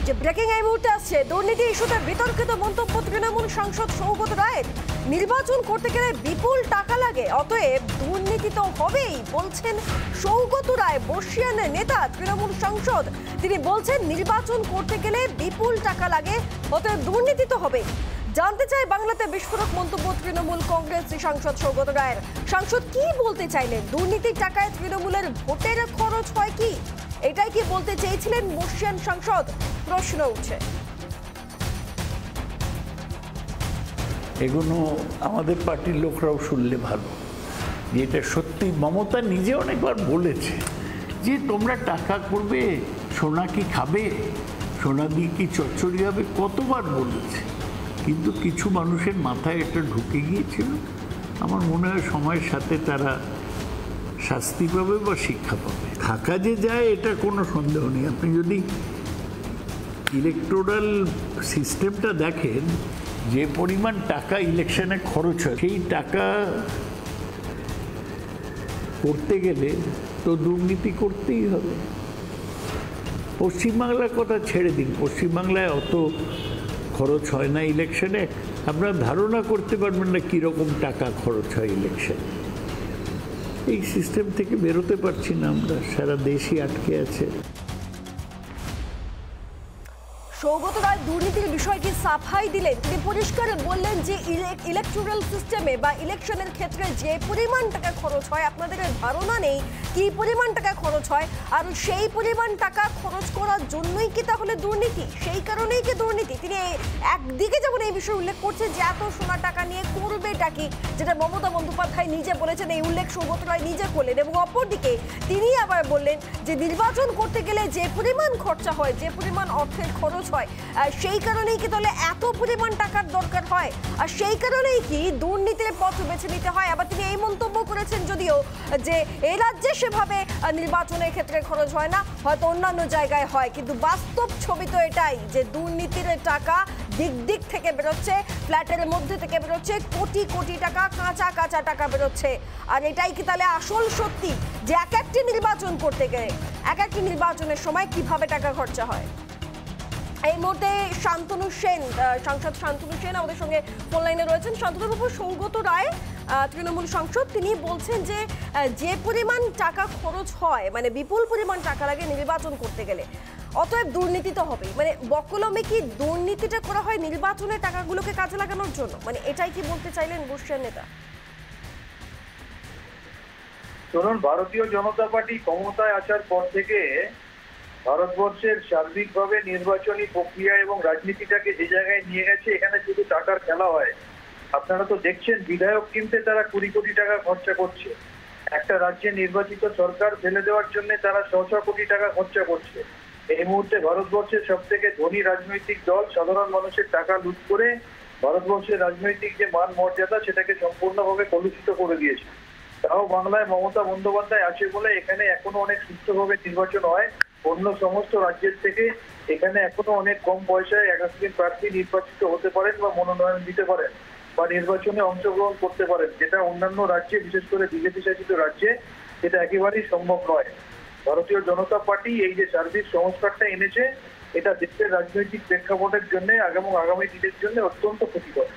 যে ব্রেকিং এই মুহূর্তে আসছে, দুর্নীতি ইস্যুতে বিতর্কিত মন্তব্য তৃণমূল সাংসদ সৌগত রায়ের। নির্বাচন করতে গেলে বিপুল টাকা লাগে, অতএব দুর্নীতি তো হবেই বলছেন সৌগত রায়, বর্ষিয়ানের নেতা তৃণমূল সাংসদ। তিনি বলছেন নির্বাচন করতে গেলে বিপুল টাকা লাগে, অতএব দুর্নীতি তো হবেই। জানতে চাই বাংলাতে বিস্ফোরক মন্তব্য তৃণমূল কংগ্রেস সাংসদ সৌগত রায়ের। সাংসদ কি বলতে চাইলেন? দুর্নীতির টাকায় তৃণমূলের ভোটের খরচ হয় কি? এটাই কি বলতে চেয়েছিলেন বর্ষিয়ান সাংসদ? প্রশ্ন উঠছে। এগুলো আমাদের পার্টির লোকরাও শুনলে ভালো, যে এটা সত্যি। মমতা নিজে অনেকবার বলেছে যে তোমরা টাকা করবে, সোনা কি খাবে, সোনা দিয়ে কি চচ্চড়ি হবে, কতবার বলেছে। কিন্তু কিছু মানুষের মাথায় এটা ঢুকে গিয়েছিল। আমার মনে হয় সময়ের সাথে তারা শাস্তি পাবে বা শিক্ষা পাবে। থাকা যে যায় এটা কোনো সন্দেহ নেই। আপনি যদি ইলেকটোরাল সিস্টেমটা দেখেন, যে পরিমাণ টাকা ইলেকশনে খরচ হয়, সেই টাকা করতে গেলে তো দুর্নীতি করতেই হবে। পশ্চিমবাংলার কথা ছেড়ে দিন, পশ্চিমবাংলায় অত খরচ হয় না ইলেকশনে। আপনারা ধারণা করতে পারবেন না কীরকম টাকা খরচ হয় ইলেকশনে। এই সিস্টেম থেকে বেরোতে পারছি না আমরা, সারা দেশই আটকে আছে। সৌগত রায় দুর্নীতির বিষয়টি সাফাই দিলেন। তিনি পরিষ্কার বললেন যে ইলেকটোরাল সিস্টেমে বা ইলেকশনের ক্ষেত্রে যে পরিমাণ টাকা খরচ হয়, আপনাদের ধারণা নেই কি পরিমাণ টাকা খরচ হয়। আর সেই পরিমাণ টাকা খরচ করার জন্যই কি তাহলে দুর্নীতি? সেই কারণেই কি দুর্নীতি? তিনি একদিকে যেমন এই বিষয়ে উল্লেখ করছেন যে এত সোনা টাকা নিয়ে করবেটা কি, যেটা মমতা বন্দ্যোপাধ্যায় নিজে বলেছেন, এই উল্লেখ সৌগত রায় নিজে করলেন। এবং অপরদিকে তিনি আবার বললেন যে নির্বাচন করতে গেলে যে পরিমাণ খরচা হয়, যে পরিমাণ অর্থের খরচ হয়, সেই কারণেই কি তাহলে এত পরিমাণ টাকার দরকার হয়, আর সেই কারণেই কি দুর্নীতির পথ বেছে নিতে হয়। আবার তিনি এই মন্তব্য করেছেন যদিও যে এই রাজ্যে সেভাবে নির্বাচনের ক্ষেত্রে খরচ হয় না, হয়তো অন্যান্য জায়গায় হয়, কিন্তু বাস্তব ছবি তো এটাই যে দুর্নীতির টাকা দিক দিক থেকে বেরোচ্ছে, ফ্ল্যাটের মধ্যে থেকে বেরোচ্ছে, কোটি কোটি টাকা, কাঁচা কাঁচা টাকা বেরোচ্ছে। আর এটাই কি তাহলে আসল সত্যি যে এক একটি নির্বাচন করতে গেলে, এক একটি নির্বাচনের সময় কিভাবে টাকা খরচা হয়? এই মুহূর্তে শান্তনু সেন, সাংসদ শান্তনু সেন আমাদের সঙ্গে ফোন লাইনে রয়েছেন। শান্তনুবাবু, সৌগত রায় তৃণমূল সাংসদ, তিনি বলছেন যে যে পরিমাণ টাকা খরচ হয়, মানে বিপুল পরিমাণ টাকা লাগে নির্বাচন করতে গেলে, অতএব দুর্নীতি তো হবেই। মানে বকলমে কি দুর্নীতিটা করা হয় নির্বাচনের টাকাগুলোকে কাজে লাগানোর জন্য? মানে এটাই কি বলতে চাইলেন বর্ষিয়ান নেতা? ধরুন, ভারতীয় জনতা পার্টি ক্ষমতায় আসার পর থেকে ভারতবর্ষের সার্বিকভাবে নির্বাচনী প্রক্রিয়া এবং রাজনীতিটাকে যে জায়গায় নিয়ে গেছে, এখানে শুধু টাকার খেলা হয়। আপনারা তো দেখছেন, বিধায়ক কিনতে তারা 20 কোটি টাকা খরচা করছে। একটা রাজ্যে নির্বাচিত সরকার ফেলে দেওয়ার জন্য তারা 100 কোটি টাকা খরচা করছে। এই মুহূর্তে ভারতবর্ষের সব থেকে ধনী রাজনৈতিক দল সাধারণ মানুষের টাকা লুট করে ভারতবর্ষের রাজনৈতিক যে মান মর্যাদা, সেটাকে সম্পূর্ণভাবে কলুষিত করে দিয়েছে। তাও বাংলায় মমতা বন্দ্যোপাধ্যায় আছে বলে এখানে এখনো অনেক সুস্থভাবে নির্বাচন হয়। অন্য সমস্ত রাজ্যের থেকে এখানে এখনো অনেক কম পয়সায় একজন প্রার্থী নির্বাচিত হতে পারেন বা মনোনয়ন দিতে পারেন বা নির্বাচনে অংশগ্রহণ করতে পারেন, যেটা অন্যান্য রাজ্যে, বিশেষ করে বিজেপি শাসিত রাজ্যে, এটা একেবারেই সম্ভব নয়। ভারতীয় জনতা পার্টি এই যে সার্বিক সংস্কারটা এনেছে, এটা দেশের রাজনৈতিক প্রেক্ষাপটের জন্য এবং আগামী দিনের জন্য অত্যন্ত ক্ষতিকর।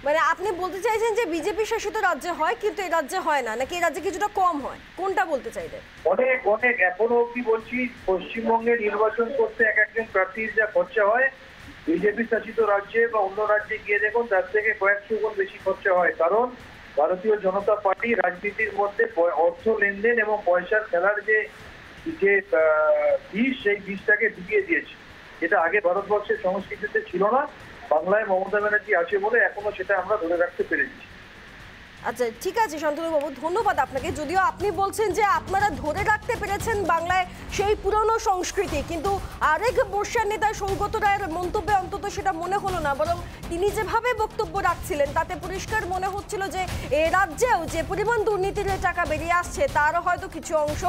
মানে আপনি বলতে চাইছেন যে বিজেপি শাসিত রাজ্যে হয় কিন্তু এই রাজ্যে হয় না, নাকি এই রাজ্যে কিছুটা কম হয়? কোনটা বলতে চাইলেন? অনেক অনেক এখনো অব্দি বলছি, পশ্চিমবঙ্গে নির্বাচন করতে এক একজন প্রার্থীর যা খরচা হয়, বিজেপি শাসিত রাজ্যে বা অন্য রাজ্যে গিয়ে দেখুন তার থেকে কয়েকশো গুণ বেশি খরচা হয়। কারণ ভারতীয় জনতা পার্টি রাজনীতির মধ্যে অর্থ লেনদেন এবং পয়সার খেলার যে বিষ, সেই বিষটাকে ঢুকিয়ে দিয়েছে, যেটা আগে ভারতবর্ষের সংস্কৃতিতে ছিল না। বাংলায় মমতা ব্যানার্জি আছে বলে এখনো সেটা আমরা ধরে রাখতে পেরেছি। আচ্ছা, ঠিক আছে শান্তনুবাবু, ধন্যবাদ আপনাকে। যদিও আপনি বলছেন যে আপনারা ধরে রাখতে পেরেছেন বাংলায় সেই পুরনো সংস্কৃতি, কিন্তু আরেক বর্ষিয়ান নেতা সৌগত রায়ের মন্তব্যে অন্তত সেটা মনে হলো না, বরং তিনি যেভাবে বক্তব্য রাখছিলেন তাতে পরিষ্কার মনে হচ্ছিল যে এ রাজ্যেও যে পরিমাণ দুর্নীতির টাকা বেরিয়ে আসছে তারও হয়তো কিছু অংশ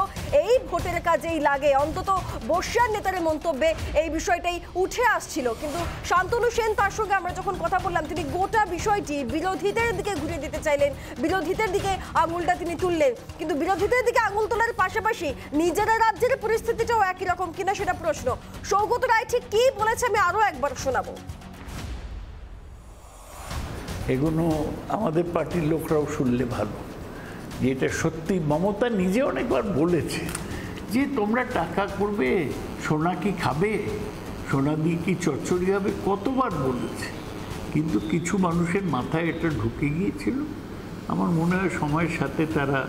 এই ভোটের কাজেই লাগে। অন্তত বর্ষিয়ান নেতার মন্তব্যে এই বিষয়টাই উঠে আসছিল। কিন্তু শান্তনু সেন, তার সঙ্গে আমরা যখন কথা বললাম, তিনি গোটা বিষয়টি বিরোধীদের দিকে ঘুরিয়ে দিতে চাইলেন বিরোধীদের দিকে আঙুলটা তিনি তুললেন, কিন্তু বিরোধীদের দিকে আঙুল তোলার পাশাপাশি নিজেরা রাজ্যের পরিস্থিতিটাও একই রকম কিনা সেটা প্রশ্ন। সৌগত রায় ঠিক কি বলেছে আমি আরো একবার শোনাবো। এগুলো আমাদের পার্টির লোকরাও শুনলে ভালো, যে এটা সত্যি। মমতা নিজে অনেকবার বলেছে যে তোমরা টাকা করবে, সোনা কি খাবে, সোনা দিয়ে কি চচ্চড়ি হবে, কতবার বলেছে, কিন্তু কিছু মানুষের মাথায় এটা ঢুকে গিয়েছিল। আমার মনে হয় সময়ের সাথে তারা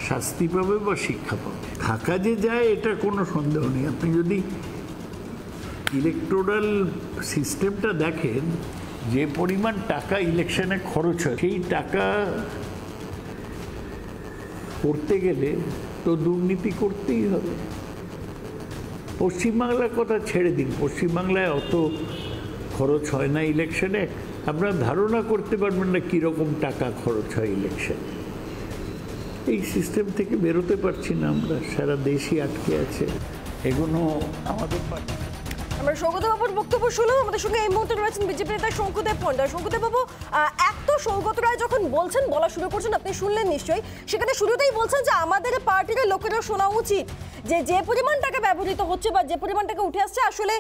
শাস্তি পাবে বা শিক্ষা পাবে। থাকা যে যায় এটা কোনো সন্দেহ নেই। আপনি যদি ইলেকটোরাল সিস্টেমটা দেখেন, যে পরিমাণ টাকা ইলেকশনে খরচ হয়, সেই টাকা করতে গেলে তো দুর্নীতি করতেই হবে। পশ্চিমবাংলার কথা ছেড়ে দিন, পশ্চিমবাংলায় অত খরচ হয় না ইলেকশনে। আপনারা ধারণা করতে পারবেন না কীরকম টাকা খরচ হয় ইলেকশনে। এই সিস্টেম থেকে বেরোতে পারছি না আমরা, সারা দেশই আটকে আছে। এগুলো আমাদের আমরা সৌগত বাবুর বক্তব্য শুনলাম। আমাদের সঙ্গে এই মুহূর্তে রয়েছেন বিজেপি নেতা শঙ্কুদেব পণ্ডা। শঙ্কুদেব বাবু, এক তো সৌগত রায় যখন বলছেন, বলা শুরু করছেন, আপনি শুনলেন নিশ্চয়ই, সেখানে শুরুতেই বলছেন যে আমাদের পার্টির লোকেরা শোনা উচিত যে পরিমাণ টাকা ব্যবহৃত হচ্ছে বা যে পরিমাণ টাকা উঠে আসছে আসলে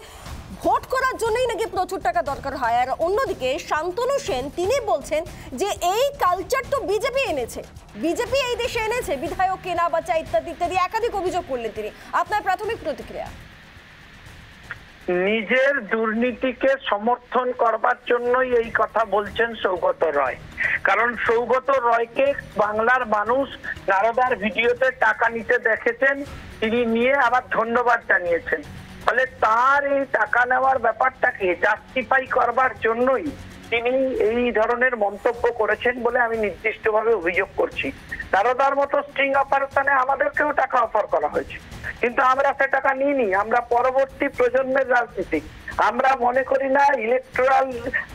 ভোট করার জন্যই নাকি প্রচুর টাকা দরকার হয়। আর অন্যদিকে শান্তনু সেন তিনি বলছেন যে এই কালচার তো বিজেপি এনেছে, বিজেপি এই দেশে এনেছে, বিধায়ক কেনা বাঁচা ইত্যাদি ইত্যাদি একাধিক অভিযোগ করলেন তিনি। আপনার প্রাথমিক প্রতিক্রিয়া? নিজের দুর্নীতিকে সমর্থন করবার জন্যই এই কথা বলছেন সৌগত রায়। কারণ সৌগত রায়কে বাংলার মানুষ নারদার ভিডিওতে টাকা নিতে দেখেছেন, তিনি নিয়ে আবার ধন্যবাদ জানিয়েছেন। ফলে তার এই টাকা নেওয়ার ব্যাপারটাকে জাস্টিফাই করবার জন্যই তিনি এই ধরনের মন্তব্য করেছেন বলে আমি নির্দিষ্টভাবে অভিযোগ করছি। নারদার মতো স্ট্রিং অপারেশনে আমাদেরকেও টাকা অফার করা হয়েছে, কিন্তু আমরা সে টাকা নিইনি। আমরা পরবর্তী প্রজন্মের রাজনীতি, আমরা মনে করি না ইলেকট্রাল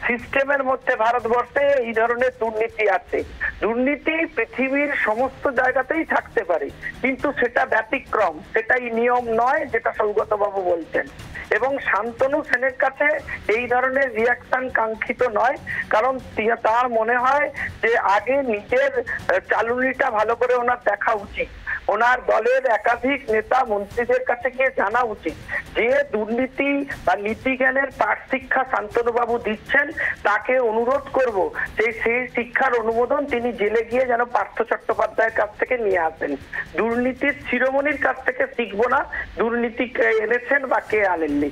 সিস্টেমের মধ্যে ভারতবর্ষে এই ধরনের দুর্নীতি আছে। দুর্নীতি পৃথিবীর সমস্ত জায়গাতেই থাকতে পারে, কিন্তু সেটা ব্যতিক্রম, সেটাই নিয়ম নয়, যেটা সৌগত বাবু বলছেন। এবং শান্তনু সেনের কাছে এই ধরনের রিয়াকশন কাঙ্ক্ষিত নয়, কারণ তার মনে হয় যে আগে নিজের চালুনিটা ভালো করে ওনার দেখা উচিত। ওনার দলের একাধিক নেতা মন্ত্রীদের কাছে গিয়ে জানা উচিত যে দুর্নীতি বা নীতি জ্ঞানের পাঠ শিক্ষা শান্তনুবাবু দিচ্ছেন, তাকে অনুরোধ করব যে সেই শিক্ষার অনুমোদন তিনি জেলে গিয়ে যেন পার্থ চট্টোপাধ্যায়ের কাছ থেকে নিয়ে আসেন। দুর্নীতির শিরোমণির কাছ থেকে শিখবো না দুর্নীতি কে এনেছেন বা কে আনেননি।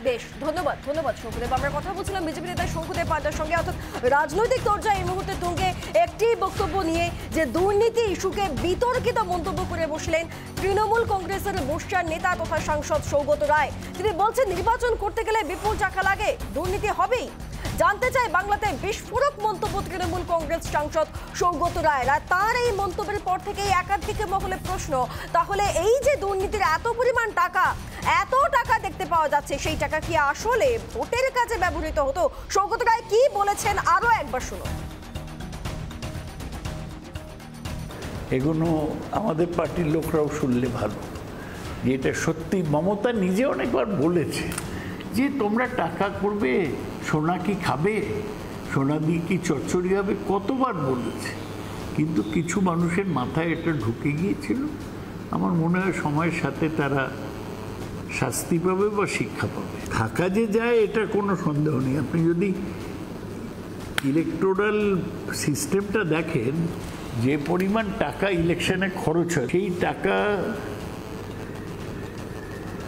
বেশ, ধন্যবাদ শঙ্কুদেব। আমরা কথা বলছিলাম বিজেপি নেতা শঙ্কুদেব পাণ্ডার সঙ্গে। অর্থাৎ রাজনৈতিক দরজা এই মুহূর্তে তুঙ্গে একটি বক্তব্য নিয়ে যে দুর্নীতি ইস্যুকে বিতর্কিত মন্তব্য করে বসলেন তৃণমূল কংগ্রেসের বর্ষার নেতা তথা সাংসদ সৌগত রায়। তিনি বলছেন নির্বাচন করতে গেলে বিপুল টাকা লাগে, দুর্নীতি হবেই। জানতে চাই বাংলাতে বিস্ফোরক মন্তব্য তৃণমূল কংগ্রেস সাংসদ সৌগত রায়ের। আর তার এই মন্তব্যের পর থেকেই একাধিক মহলে প্রশ্ন, তাহলে এই যে দুর্নীতির এত পরিমাণ টাকা, এত টাকা দেখতে পাওয়া যাচ্ছে, সেই টাকা কি আসলে ভোটের কাজে ব্যবহৃত হতো? সৌগত রায় কি বলেছেন আরো একবার শুনুন। এগুলো আমাদের পার্টির লোকরাও শুনলে ভালো, যে এটা সত্যি। মমতা নিজে অনেকবার বলেছে যে তোমরা টাকা করবে, সোনা কি খাবে, সোনা দিয়ে কি চচ্চড়ি হবে, কতবার বলেছে, কিন্তু কিছু মানুষের মাথায় এটা ঢুকে গিয়েছিল। আমার মনে হয় সময়ের সাথে তারা শাস্তি পাবে বা শিক্ষা পাবে। থাকা যে যায় এটা কোনো সন্দেহ নেই। আপনি যদি ইলেকটোরাল সিস্টেমটা দেখেন, যে পরিমাণ টাকা ইলেকশনে খরচ হয়, সেই টাকা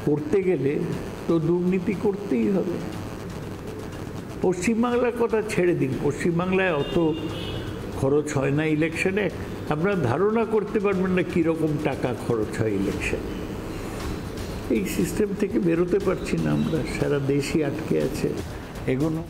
করতে গেলে তো দুর্নীতি করতেই হবে। পশ্চিমবাংলার কথা ছেড়ে দিন, পশ্চিমবাংলায় অত খরচ হয় না ইলেকশনে। আপনারা ধারণা করতে পারবেন না কীরকম টাকা খরচ হয় ইলেকশনে। এই সিস্টেম থেকে বেরোতে পারছি না আমরা, সারা দেশই আটকে আছে। এগুলো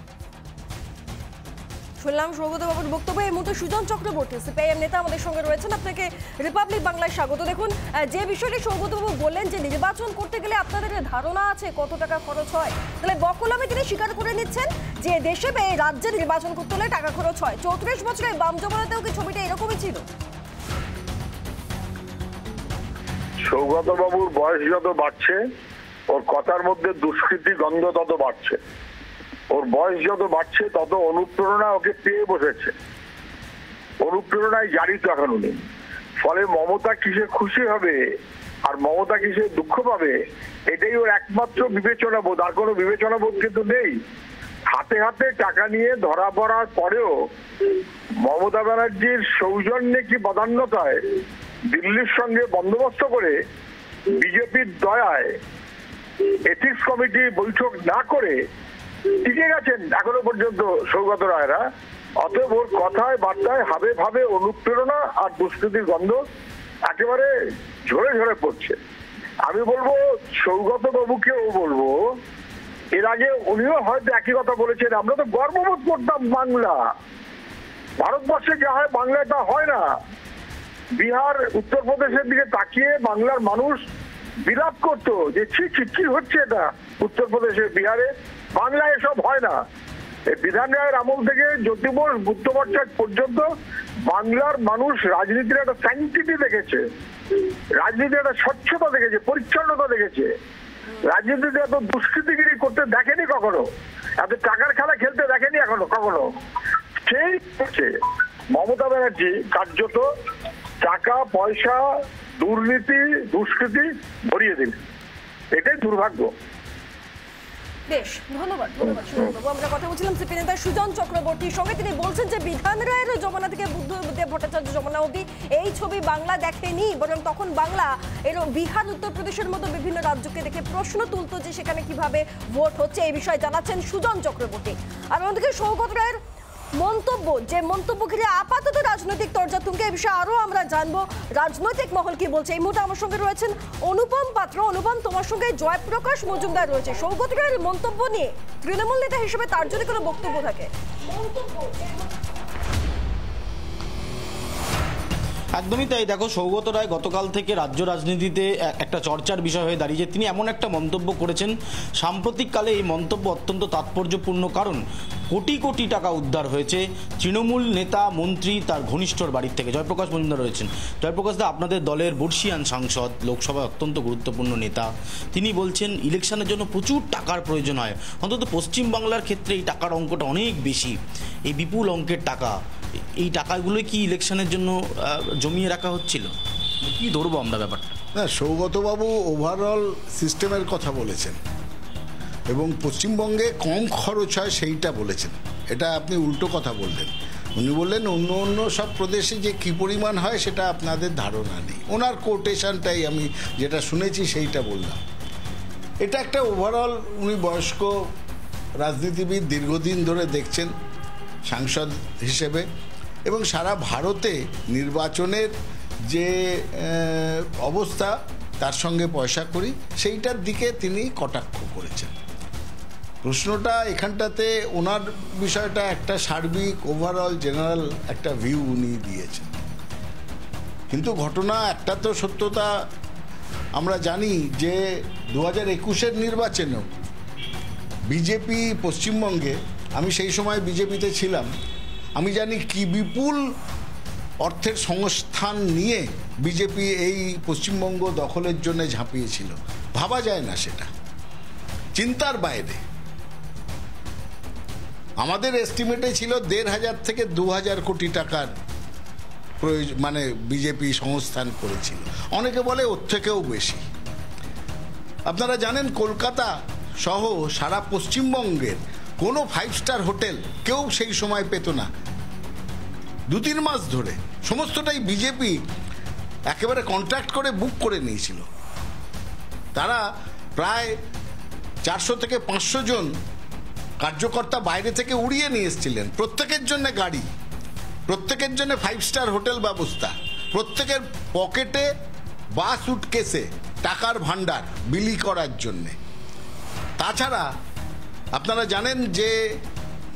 শুনলাম সৌগত বাবুর বক্তব্য। এই মুহূর্তে সুজন চক্রবর্তী সিপিআইএম নেতা আমাদের সঙ্গে রয়েছেন। আপনাকে রিপাবলিক বাংলায় স্বাগত। দেখুন, যে বিষয়টি সৌগত বাবু বললেন যে নির্বাচন করতে গেলে আপনাদের ধারণা আছে কত টাকা খরচ হয়, তাহলে বকলমে তিনি স্বীকার করে নিচ্ছেন যে দেশে রাজ্যে নির্বাচন করতে হলে টাকা খরচ হয়। 34 বছরের বাম জমানাতেও কি ছবিটা এরকমই ছিল? সৌগত বাবুর বয়স যত বাড়ছে, ওর কথার মধ্যে দুষ্কৃতি গন্ধ তত বাড়ছে। ওর বয়স যত বাড়ছে তত অনুপ্রেরণা ওকে পেয়ে বসেছে। অনুপ্রেরণায় জারিত এখনো নেই। ফলে মমতা কিসে খুশি হবে আর মমতা কিসে দুঃখ পাবে এটাই ওর একমাত্র বিবেচনা বোধ, আর কোনো বিবেচনা বোধ কিন্তু নেই। হাতে হাতে টাকা নিয়ে ধরা পড়ার পরেও মমতা ব্যানার্জির সৌজন্যে কি বদান্যতায় দিল্লির সঙ্গে বন্দোবস্ত করে বিজেপির দয়ায় এথিক্স কমিটি বৈঠক না করে টিকে গেছেন এখনো পর্যন্ত সৌগত রায়রা। অতএব ওর কথায় বার্তায় হাবে ভাবে অনুপ্রেরণা আর দুষ্কৃতির গন্ধ একেবারে ঝরে ঝরে পড়ছে। আমি বলবো সৌগত বাবুকেও বলবো, এর আগে উনিও হয়তো একই কথা বলেছেন, আমরা তো গর্ববোধ করতাম বাংলা, ভারতবর্ষে যা হয় বাংলায় তা হয় না। বিহার উত্তরপ্রদেশের দিকে তাকিয়ে বাংলার মানুষ বিলাপ করতো যে কি হচ্ছে এটা উত্তরপ্রদেশে, বিহারে, বাংলায় এসব হয় না। বিধান রায়ের আমল থেকে জ্যোতি বোস, বুদ্ধ ভট্টাচার্য পর্যন্ত বাংলার মানুষ রাজনীতির একটা স্যাংটিটি দেখেছে, রাজনীতির একটা স্বচ্ছতা দেখেছে, পরিচ্ছন্নতা দেখেছে। রাজনীতিতে এত দুষ্কৃতিগিরি করতে দেখেনি কখনো, এত টাকার খেলা খেলতে দেখেনি এখনো কখনো। সেই হচ্ছে মমতা ব্যানার্জি কার্যত টাকা পয়সা দুর্নীতি দুষ্কৃতি ভরিয়ে দিল, এটাই দুর্ভাগ্য। বেশ, ধন্যবাদ সুজনবাবু। আমরা কথা বলছিলাম সিপি নেতা সুজন চক্রবর্তীর সঙ্গে। তিনি বলছেন যে বিধান রায়ের জমানা থেকে বুদ্ধদেব ভট্টাচার্য জমানা অবধি এই ছবি বাংলা দেখেনি, বরং তখন বাংলা এর বিহার উত্তরপ্রদেশের মতো বিভিন্ন রাজ্যকে দেখে প্রশ্ন তুলতো যে সেখানে কিভাবে ভোট হচ্ছে, এই বিষয়ে জানাচ্ছেন সুজন চক্রবর্তী। আর অন্যদিকে সৌগত রায়ের মন্তব্য, যে মন্তব্য ঘিরে আপাতত রাজনৈতিক তরজা তুঙ্গে, এই বিষয়ে আরো আমরা জানবো রাজনৈতিক মহল কি বলছে। এই মুহূর্তে আমার সঙ্গে রয়েছেন অনুপম পাত্র। অনুপম, তোমার সঙ্গে জয়প্রকাশ মজুমদার রয়েছে। সৌগত রায়ের মন্তব্য নিয়ে তৃণমূল নেতা হিসেবে তার যদি কোনো বক্তব্য থাকে। একদমই তাই। দেখো, সৌগত রায় গতকাল থেকে রাজ্য রাজনীতিতে একটা চর্চার বিষয় হয়ে দাঁড়িয়েছে। তিনি এমন একটা মন্তব্য করেছেন, সাম্প্রতিককালে এই মন্তব্য অত্যন্ত তাৎপর্যপূর্ণ, কারণ কোটি কোটি টাকা উদ্ধার হয়েছে তৃণমূল নেতা মন্ত্রী তার ঘনিষ্ঠর বাড়ির থেকে। জয়প্রকাশ মজুমদার রয়েছেন। জয়প্রকাশ দা, আপনাদের দলের বর্ষিয়ান সাংসদ, লোকসভায় অত্যন্ত গুরুত্বপূর্ণ নেতা, তিনি বলছেন ইলেকশনের জন্য প্রচুর টাকার প্রয়োজন হয়, অন্তত পশ্চিমবাংলার ক্ষেত্রে এই টাকার অঙ্কটা অনেক বেশি। এই বিপুল অঙ্কের টাকা, এই টাকাগুলো কি ইলেকশনের জন্য জমিয়ে রাখা হচ্ছিল? কি ধরবো আমরা ব্যাপারটা? না, সৌগতবাবু ওভারঅল সিস্টেমের কথা বলেছেন এবং পশ্চিমবঙ্গে কম খরচ হয় সেইটা বলেছেন। এটা আপনি উল্টো কথা বললেন। উনি বললেন অন্য অন্য সব প্রদেশে যে কী পরিমাণ হয় সেটা আপনাদের ধারণা নেই। ওনার কোটেশনটাই আমি যেটা শুনেছি সেইটা বললাম। এটা একটা ওভারঅল, উনি বয়স্ক রাজনীতিবিদ, দীর্ঘদিন ধরে দেখছেন সাংসদ হিসেবে, এবং সারা ভারতে নির্বাচনের যে অবস্থা তার সঙ্গে পয়সা করি সেইটার দিকে তিনি কটাক্ষ করেছেন। প্রশ্নটা এখানটাতে ওনার বিষয়টা একটা সার্বিক ওভারঅল জেনারেল একটা ভিউ উনি দিয়েছেন। কিন্তু ঘটনা একটা তো সত্যতা আমরা জানি যে 2021-এর নির্বাচনেও বিজেপি পশ্চিমবঙ্গে, আমি সেই সময় বিজেপিতে ছিলাম, আমি জানি কি বিপুল অর্থের সংস্থান নিয়ে বিজেপি এই পশ্চিমবঙ্গ দখলের জন্য ঝাঁপিয়েছিল। ভাবা যায় না, সেটা চিন্তার বাইরে। আমাদের এস্টিমেটে ছিল 1,500 থেকে 2,000 কোটি টাকার প্রয়োজন, মানে বিজেপি সংস্থান করেছিল। অনেকে বলে ওর থেকেও বেশি। আপনারা জানেন কলকাতা সহ সারা পশ্চিমবঙ্গের কোনো 5 স্টার হোটেল কেউ সেই সময় পেত না। 2-3 মাস ধরে সমস্তটাই বিজেপি একেবারে কন্ট্রাক্ট করে বুক করে নিয়েছিল। তারা প্রায় 400 থেকে 500 জন কার্যকর্তা বাইরে থেকে উড়িয়ে নিয়ে এসেছিলেন। প্রত্যেকের জন্য গাড়ি, প্রত্যেকের জন্য 5 স্টার হোটেল ব্যবস্থা, প্রত্যেকের পকেটে বা সুটকেসে টাকার ভান্ডার বিলি করার জন্যে। তাছাড়া আপনারা জানেন যে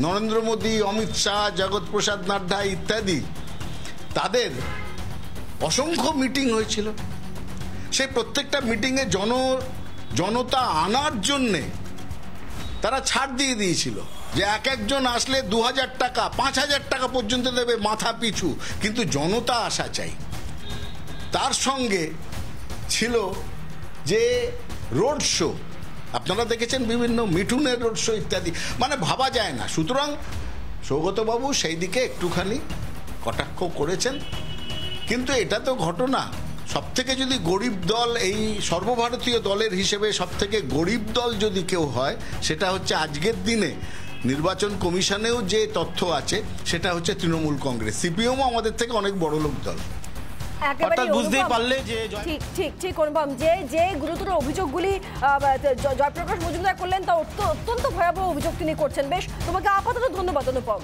নরেন্দ্র মোদী, অমিত শাহ, জগৎ প্রসাদ নাড্ডা ইত্যাদি, তাদের অসংখ্য মিটিং হয়েছিল। সেই প্রত্যেকটা মিটিংয়ে জনতা আনার জন্যে তারা ছাড় দিয়ে দিয়েছিল যে এক একজন আসলে 2,000 টাকা 5,000 টাকা পর্যন্ত দেবে মাথা পিছু, কিন্তু জনতা আসা চাই। তার সঙ্গে ছিল যে রোড শো, আপনারা দেখেছেন বিভিন্ন মিঠুনের রোড শো ইত্যাদি, মানে ভাবা যায় না। সুতরাং সৌগতবাবু সেই দিকে একটুখানি কটাক্ষ করেছেন। কিন্তু এটা তো ঘটনা, সবথেকে যদি গরিব দল, এই সর্বভারতীয় দলের হিসেবে সবথেকে গরিব দল যদি কেউ হয়, সেটা হচ্ছে আজকের দিনে নির্বাচন কমিশনেও যে তথ্য আছে সেটা হচ্ছে তৃণমূল কংগ্রেস। সিপিএমও আমাদের থেকে অনেক বড় লোক দল। অর্থাৎ বুঝতেই পারলে যে ঠিক ঠিক ঠিক অনুপম, যে গুরুতর অভিযোগগুলি জয়প্রকাশ মজুমদার করলেন তা অত্যন্ত ভয়াবহ অভিযোগ তিনি করছেন। বেশ, তোমাকে আপাতত ধন্যবাদ অনুপম।